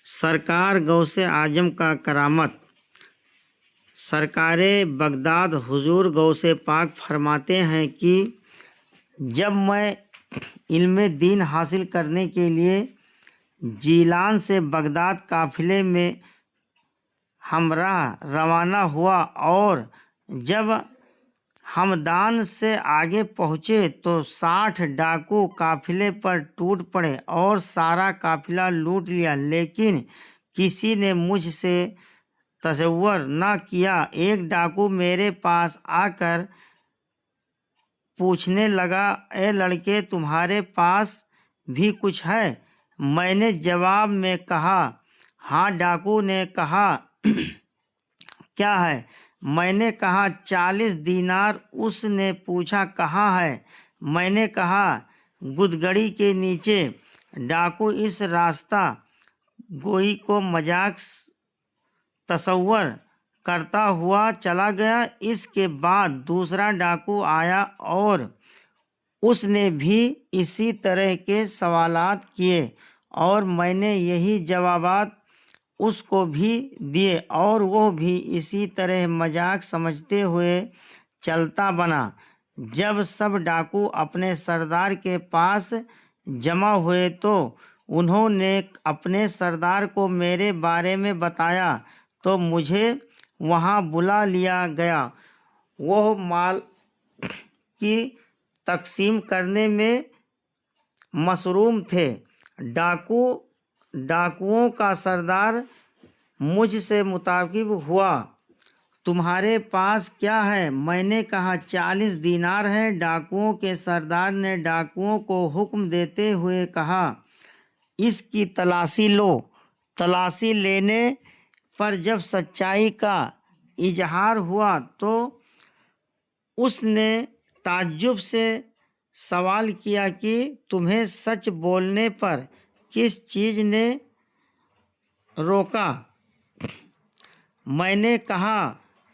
سرکار غوث اعظم کا کرامت۔ سرکار بغداد حضور غوث پاک فرماتے ہیں کہ جب میں علم دین حاصل کرنے کے لیے جیلان سے بغداد قافلے میں ہمراہ روانہ ہوا اور جب ہمدان سے آگے پہنچے تو 60 ڈاکو قافلے پر ٹوٹ پڑے اور سارا قافلہ لوٹ لیا، لیکن کسی نے مجھ سے تصور نہ کیا۔ ایک ڈاکو میرے پاس آ کر پوچھنے لگا، اے لڑکے، تمہارے پاس بھی کچھ ہے؟ میں نے جواب میں کہا، ہاں۔ ڈاکو نے کہا، کیا ہے؟ میں نے کہا، 40 دینار۔ اس نے پوچھا، کہاں ہے؟ میں نے کہا، گدگڑی کے نیچے۔ ڈاکو اس راستہ گوئی کو مذاق تصور کرتا ہوا چلا گیا۔ اس کے بعد دوسرا ڈاکو آیا اور اس نے بھی اسی طرح کے سوالات کیے اور میں نے یہی جوابات اس کو بھی دیے اور وہ بھی اسی طرح مذاق سمجھتے ہوئے چلتا بنا۔ جب سب ڈاکو اپنے سردار کے پاس جمع ہوئے تو انہوں نے اپنے سردار کو میرے بارے میں بتایا تو مجھے وہاں بلا لیا گیا۔ وہ مال کی تقسیم کرنے میں مصروف تھے۔ ڈاکوؤں کا سردار مجھ سے مخاطب ہوا، تمہارے پاس کیا ہے؟ میں نے کہا، 40 دینار ہے۔ ڈاکوؤں کے سردار نے ڈاکوؤں کو حکم دیتے ہوئے کہا، اس کی تلاشی لو۔ تلاشی لینے پر جب سچائی کا اظہار ہوا تو اس نے تعجب سے سوال کیا کہ تمہیں سچ بولنے پر کس چیز نے روکا؟ میں نے کہا،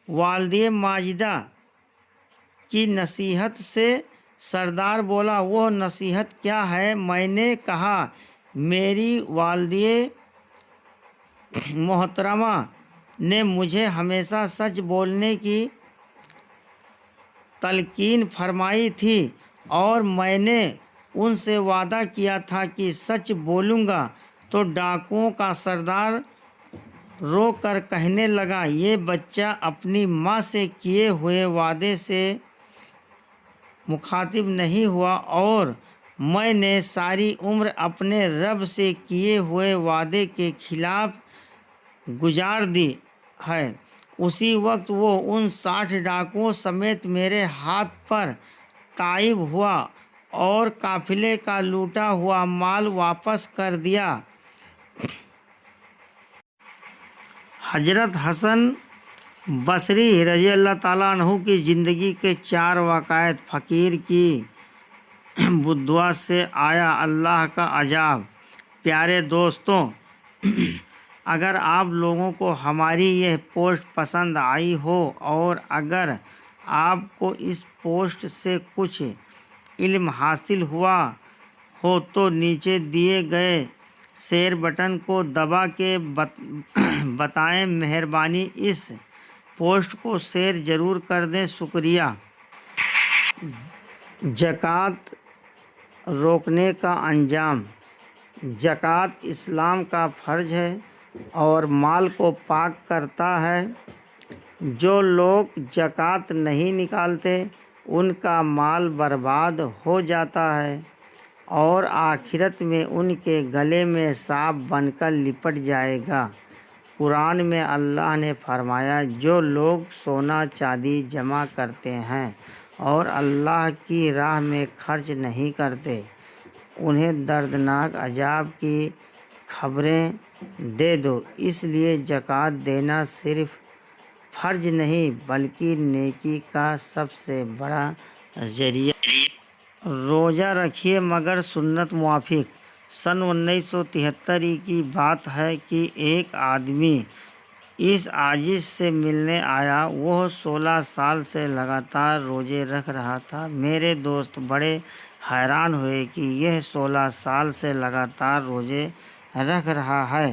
والدہ ماجدہ کی نصیحت سے۔ سردار بولا، وہ نصیحت کیا ہے؟ میں نے کہا، میری والدہ محترمہ نے مجھے ہمیشہ سچ بولنے کی تلقین فرمائی تھی اور میں نے ان سے وعدہ کیا تھا کہ سچ بولوں گا۔ تو ڈاکوؤں کا سردار رو کر کہنے لگا، یہ بچہ اپنی ماں سے کیے ہوئے وعدے سے مخاطب نہیں ہوا اور میں نے ساری عمر اپنے رب سے کیے ہوئے وعدے کے خلاف گزار دی ہے۔ اسی وقت وہ ان 60 ڈاکوؤں سمیت میرے ہاتھ پر غائب ہوا اور قافلے کا لوٹا ہوا مال واپس کر دیا۔ حضرت حسن بصری رضی اللہ تعالیٰ عنہ کی زندگی کے 4 واقعات۔ فقیر کی بددعا سے آیا اللہ کا عذاب۔ پیارے دوستوں، اگر آپ لوگوں کو ہماری یہ پوسٹ پسند آئی ہو اور اگر آپ کو اس پوسٹ سے کچھ علم حاصل ہوا ہو تو نیچے دیے گئے شیئر بٹن کو دبا کے بتائیں۔ مہربانی اس پوسٹ کو شیئر ضرور کر دیں۔ شکریہ۔ زکوٰۃ روکنے کا انجام۔ زکوٰۃ اسلام کا فرض ہے اور مال کو پاک کرتا ہے۔ جو لوگ زکوٰۃ نہیں نکالتے ان کا مال برباد ہو جاتا ہے اور آخرت میں ان کے گلے میں سانپ بن کر لپٹ جائے گا۔ قرآن میں اللہ نے فرمایا، جو لوگ سونا چاندی جمع کرتے ہیں اور اللہ کی راہ میں خرچ نہیں کرتے انہیں دردناک عذاب کی خبریں دے دو۔ اس لیے زکوٰۃ دینا صرف فرض نہیں بلکہ نیکی کا سب سے بڑا ذریعہ۔ روزہ رکھیے مگر سنت موافق۔ سن 1973 کی بات ہے کہ ایک آدمی اس عاجز سے ملنے آیا۔ وہ 16 سال سے لگاتار روزے رکھ رہا تھا۔ میرے دوست بڑے حیران ہوئے کہ یہ 16 سال سے لگاتار روزے رکھ رہا ہے۔